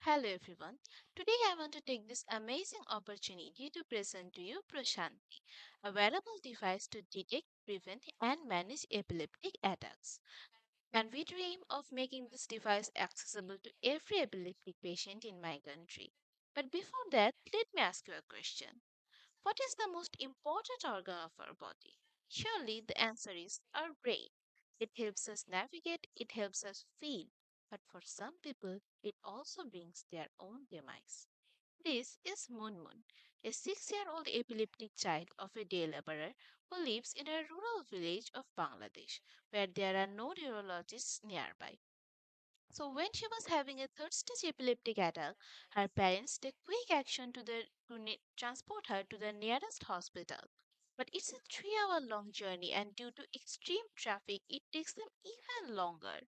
Hello everyone. Today I want to take this amazing opportunity to present to you Proshanti, a wearable device to detect, prevent, and manage epileptic attacks. And we dream of making this device accessible to every epileptic patient in my country. But before that, let me ask you a question. What is the most important organ of our body? Surely the answer is our brain. It helps us navigate, it helps us feel. But for some people, it also brings their own demise. This is Moon Moon, a 6-year-old epileptic child of a day laborer who lives in a rural village of Bangladesh where there are no neurologists nearby. So when she was having a third stage epileptic attack, her parents took quick action to transport her to the nearest hospital. But it's a 3-hour long journey, and due to extreme traffic, it takes them even longer.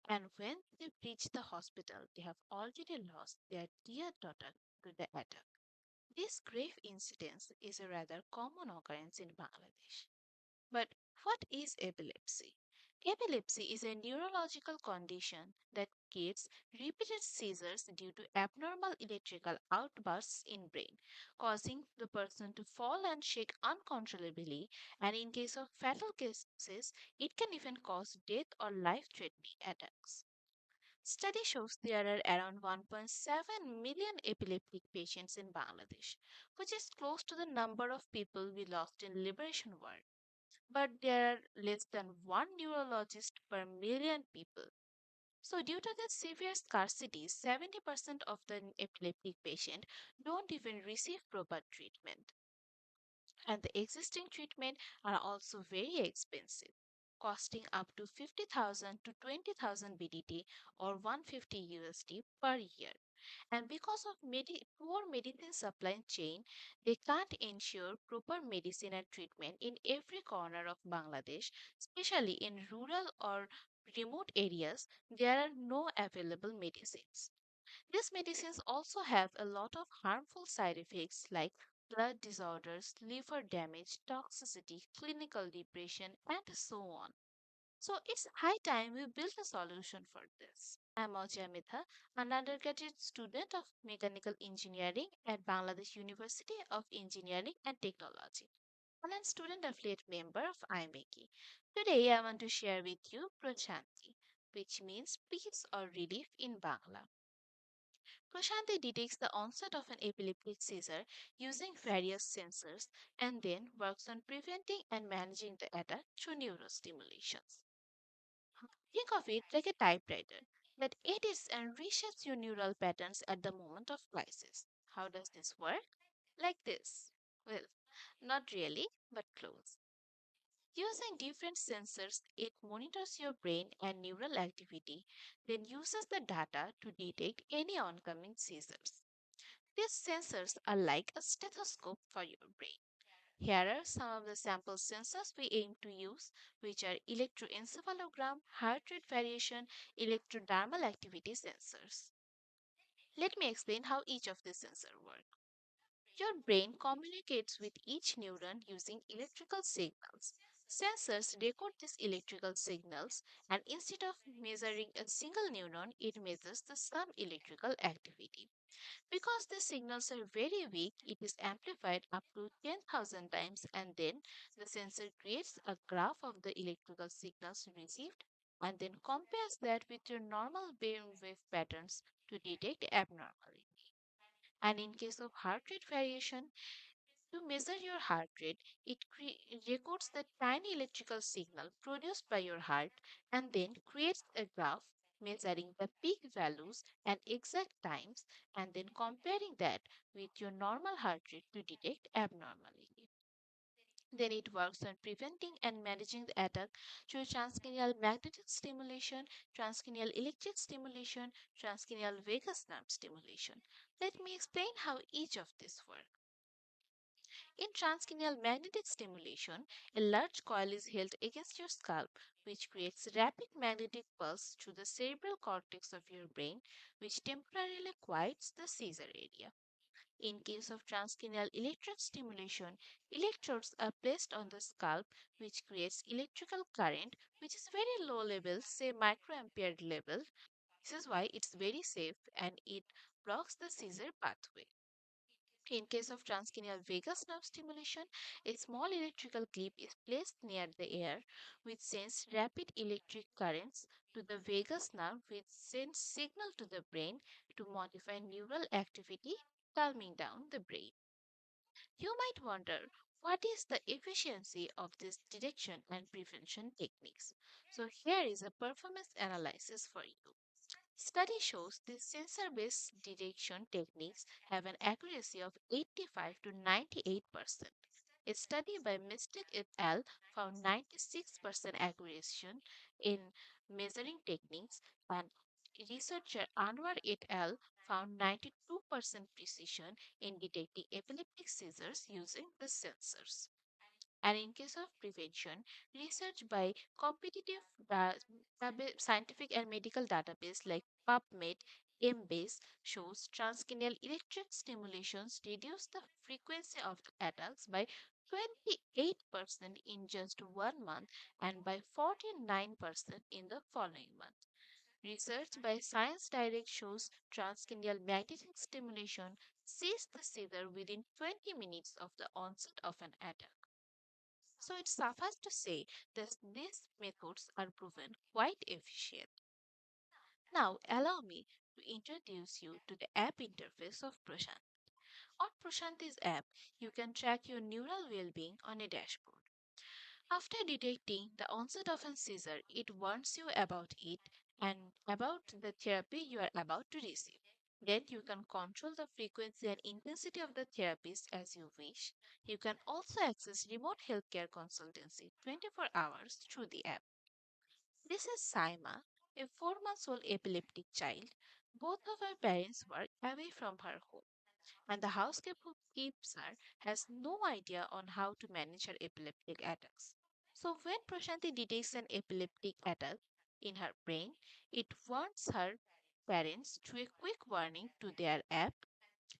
And when they reach the hospital, they have already lost their dear daughter to the attack. This grave incident is a rather common occurrence in Bangladesh. But what is epilepsy? Epilepsy is a neurological condition that creates repeated seizures due to abnormal electrical outbursts in brain, causing the person to fall and shake uncontrollably, and in case of fatal cases, it can even cause death or life-threatening attacks. Study shows there are around 1.7 million epileptic patients in Bangladesh, which is close to the number of people we lost in Liberation War, but there are less than one neurologist per million people. So, due to this severe scarcity, 70% of the epileptic patients don't even receive proper treatment. And the existing treatment are also very expensive, costing up to 50,000 to 20,000 BDT or 150 USD per year. And because of poor medicine supply chain, they can't ensure proper medicine and treatment in every corner of Bangladesh, especially in rural or remote areas. There are no available medicines. These medicines also have a lot of harmful side effects like blood disorders, liver damage, toxicity, clinical depression, and so on. So it's high time we build a solution for this. I'm Aujeya Medha, an undergraduate student of mechanical engineering at Bangladesh University of Engineering and Technology, and a student affiliate member of IMEKI. Today I want to share with you Proshanti, which means peace or relief in Bangla. Proshanti detects the onset of an epileptic seizure using various sensors and then works on preventing and managing the attack through neurostimulations. Think of it like a typewriter that edits and reshapes your neural patterns at the moment of crisis. How does this work? Like this. Well, not really, but close. Using different sensors, it monitors your brain and neural activity, then uses the data to detect any oncoming seizures. These sensors are like a stethoscope for your brain. Here are some of the sample sensors we aim to use, which are electroencephalogram, heart rate variation, electrodermal activity sensors. Let me explain how each of these sensors work. Your brain communicates with each neuron using electrical signals. Sensors record these electrical signals, and instead of measuring a single neuron, it measures the sum electrical activity. Because the signals are very weak, it is amplified up to 10,000 times, and then the sensor creates a graph of the electrical signals received and then compares that with your normal brainwave patterns to detect abnormality. And in case of heart rate variation, to measure your heart rate, it records the tiny electrical signal produced by your heart and then creates a graph measuring the peak values and exact times and then comparing that with your normal heart rate to detect abnormality. Then it works on preventing and managing the attack through transcranial magnetic stimulation, transcranial electric stimulation, transcranial vagus nerve stimulation. Let me explain how each of these work. In transcranial magnetic stimulation, a large coil is held against your scalp, which creates rapid magnetic pulse through the cerebral cortex of your brain, which temporarily quiets the seizure area. In case of transcranial electric stimulation, electrodes are placed on the scalp, which creates electrical current, which is very low level, say microampere level, This is why it's very safe and it blocks the seizure pathway. In case of transcranial vagus nerve stimulation, a small electrical clip is placed near the ear which sends rapid electric currents to the vagus nerve which sends signal to the brain to modify neural activity, calming down the brain. You might wonder what is the efficiency of this detection and prevention techniques. So here is a performance analysis for you. Study shows these sensor-based detection techniques have an accuracy of 85 to 98%. A study by Mystic et al. Found 96% accuracy in measuring techniques, and researcher Anwar et al. Found 92% precision in detecting epileptic seizures using the sensors. And in case of prevention, research by competitive scientific and medical database like PubMed, MBase shows transcranial electric stimulations reduce the frequency of attacks by 28% in just 1 month and by 49% in the following month. Research by Science Direct shows transcranial magnetic stimulation sees the seizure within 20 minutes of the onset of an attack. So it suffices to say that these methods are proven quite efficient. Now allow me to introduce you to the app interface of Proshanti. On Proshanti's app, you can track your neural well-being on a dashboard. After detecting the onset of a seizure, it warns you about it and about the therapy you are about to receive. Then you can control the frequency and intensity of the therapies as you wish. You can also access remote healthcare consultancy 24 hours through the app. This is Saima, a 4 month old epileptic child. Both of her parents work away from her home, and the housekeeper who keeps her has no idea on how to manage her epileptic attacks. So when Prashanti detects an epileptic attack in her brain, it warns her parents through a quick warning to their app,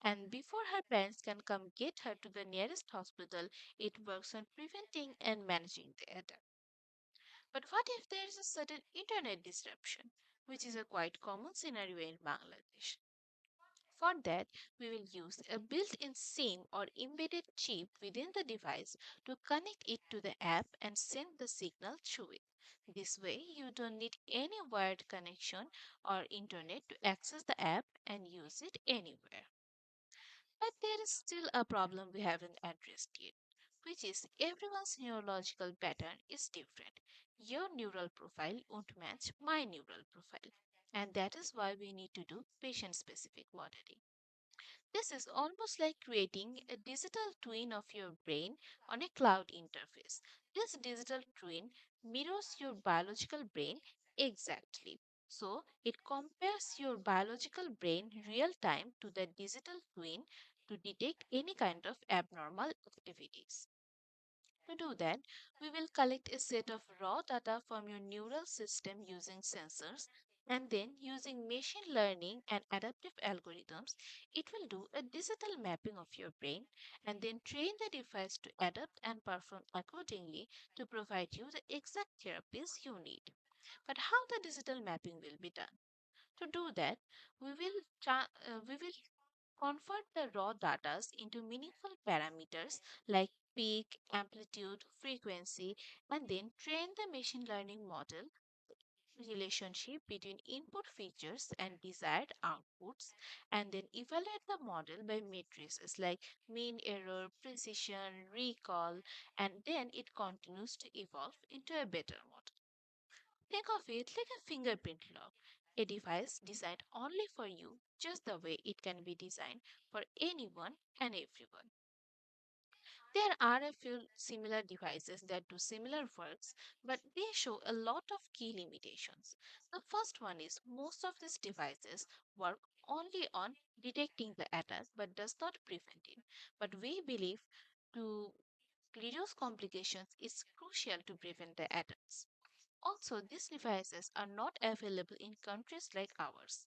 and before her parents can come get her to the nearest hospital, it works on preventing and managing the attack. But what if there is a sudden internet disruption, which is a quite common scenario in Bangladesh? For that, we will use a built-in SIM or embedded chip within the device to connect it to the app and send the signal through it. This way, you don't need any wired connection or internet to access the app and use it anywhere. But there is still a problem we haven't addressed yet, which is everyone's neurological pattern is different. Your neural profile won't match my neural profile. And that is why we need to do patient specific modeling. This is almost like creating a digital twin of your brain on a cloud interface. This digital twin mirrors your biological brain exactly. So it compares your biological brain real time to the digital twin to detect any kind of abnormal activities. To do that, we will collect a set of raw data from your neural system using sensors, and then using machine learning and adaptive algorithms, it will do a digital mapping of your brain and then train the device to adapt and perform accordingly to provide you the exact therapies you need. But how the digital mapping will be done? To do that, we will convert the raw data into meaningful parameters like peak, amplitude, frequency, and then train the machine learning model relationship between input features and desired outputs, and then evaluate the model by matrices like mean error, precision, recall, and then it continues to evolve into a better model. Think of it like a fingerprint lock, a device designed only for you, just the way it can be designed for anyone and everyone. There are a few similar devices that do similar works, but they show a lot of key limitations. The first one is most of these devices work only on detecting the attack but does not prevent it. But we believe to reduce complications is crucial to prevent the attacks. Also, these devices are not available in countries like ours,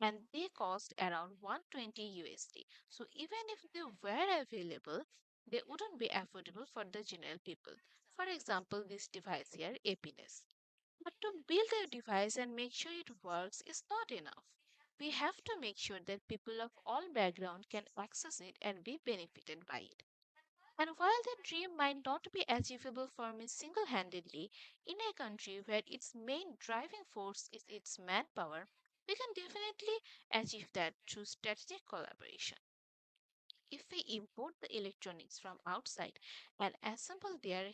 and they cost around 120 USD. So even if they were available, they wouldn't be affordable for the general people. For example, this device here, Happiness. But to build a device and make sure it works is not enough. We have to make sure that people of all backgrounds can access it and be benefited by it. And while that dream might not be achievable for me single handedly, in a country where its main driving force is its manpower, we can definitely achieve that through strategic collaboration. If we import the electronics from outside and assemble them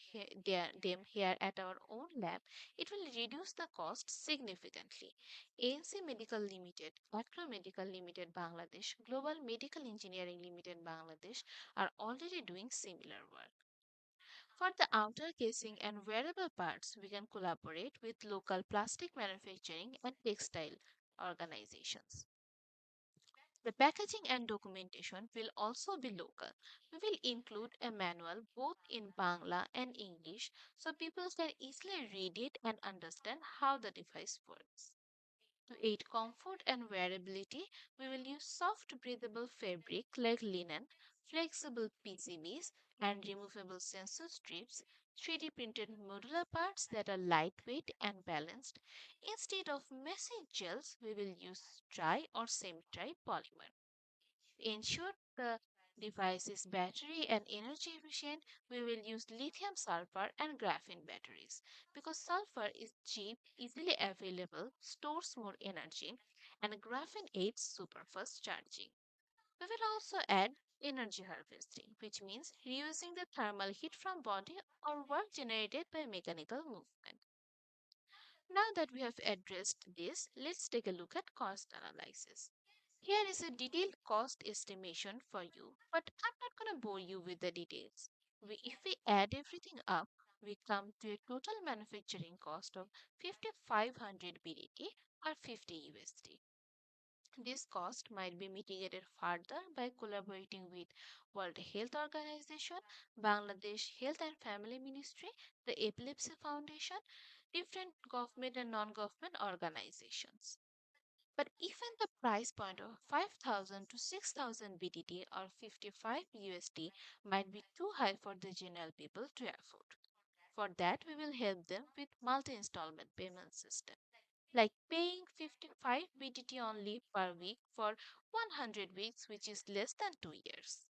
here at our own lab, it will reduce the cost significantly. ANC Medical Limited, Acro Medical Limited Bangladesh, Global Medical Engineering Limited Bangladesh are already doing similar work. For the outer casing and wearable parts, we can collaborate with local plastic manufacturing and textile organizations. The packaging and documentation will also be local. We will include a manual both in Bangla and English so people can easily read it and understand how the device works. To aid comfort and wearability, we will use soft breathable fabric like linen, flexible PCBs, and removable sensor strips, 3D printed modular parts that are lightweight and balanced. Instead of messy gels, we will use dry or semi-dry polymer. To ensure the device is battery and energy efficient, we will use lithium sulfur and graphene batteries. Because sulfur is cheap, easily available, stores more energy, and graphene aids superfast charging. We will also add energy harvesting, which means reusing the thermal heat from body or work generated by mechanical movement. Now that we have addressed this, let's take a look at cost analysis. Here is a detailed cost estimation for you, but I'm not going to bore you with the details. If we add everything up, we come to a total manufacturing cost of 5500 BDT or 50 USD. This cost might be mitigated further by collaborating with World Health Organization, Bangladesh Health and Family Ministry, the Epilepsy Foundation, different government and non-government organizations. But even the price point of 5000 to 6000 BTT or 55 USD might be too high for the general people to afford. For that, we will help them with multi-installment payment system, like paying 55 BTT only per week for 100 weeks, which is less than 2 years.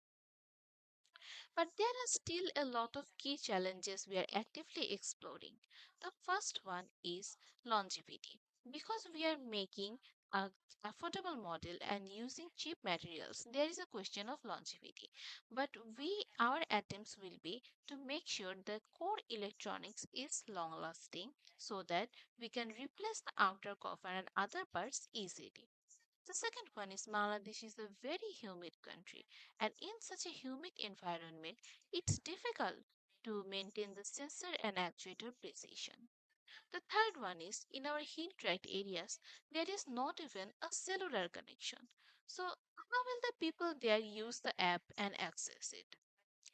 But there are still a lot of key challenges we are actively exploring. The first one is longevity. Because we are making a affordable model and using cheap materials, there is a question of longevity. But our attempts will be to make sure the core electronics is long lasting so that we can replace the outer cover and other parts easily. The second one is Bangladesh is a very humid country, and in such a humid environment, it's difficult to maintain the sensor and actuator precision. The third one is in our hill tract areas, there is not even a cellular connection. So, how will the people there use the app and access it?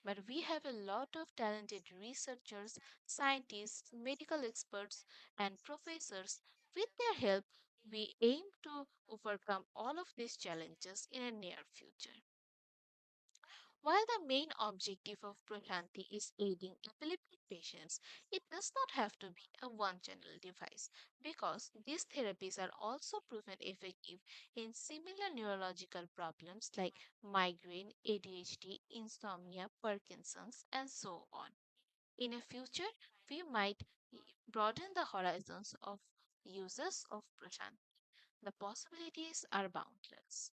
But we have a lot of talented researchers, scientists, medical experts, and professors. With their help, we aim to overcome all of these challenges in a near future. While the main objective of Proshanti is aiding epileptic patients, it does not have to be a one channel device because these therapies are also proven effective in similar neurological problems like migraine, ADHD, insomnia, Parkinson's, and so on. In a future, we might broaden the horizons of uses of Proshanti. The possibilities are boundless.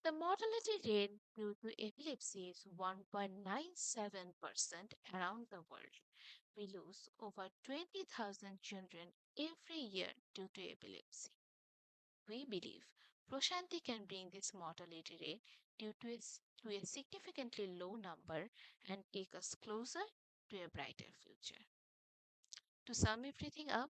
The mortality rate due to epilepsy is 1.97% around the world. We lose over 20,000 children every year due to epilepsy. We believe Proshanti can bring this mortality rate to a significantly low number and take us closer to a brighter future. To sum everything up,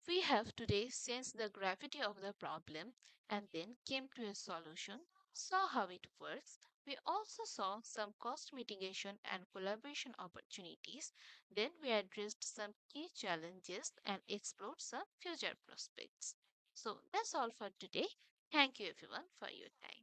we have today sensed the gravity of the problem and then came to a solution, saw how it works. We also saw some cost mitigation and collaboration opportunities. Then we addressed some key challenges and explored some future prospects. So that's all for today. Thank you everyone for your time.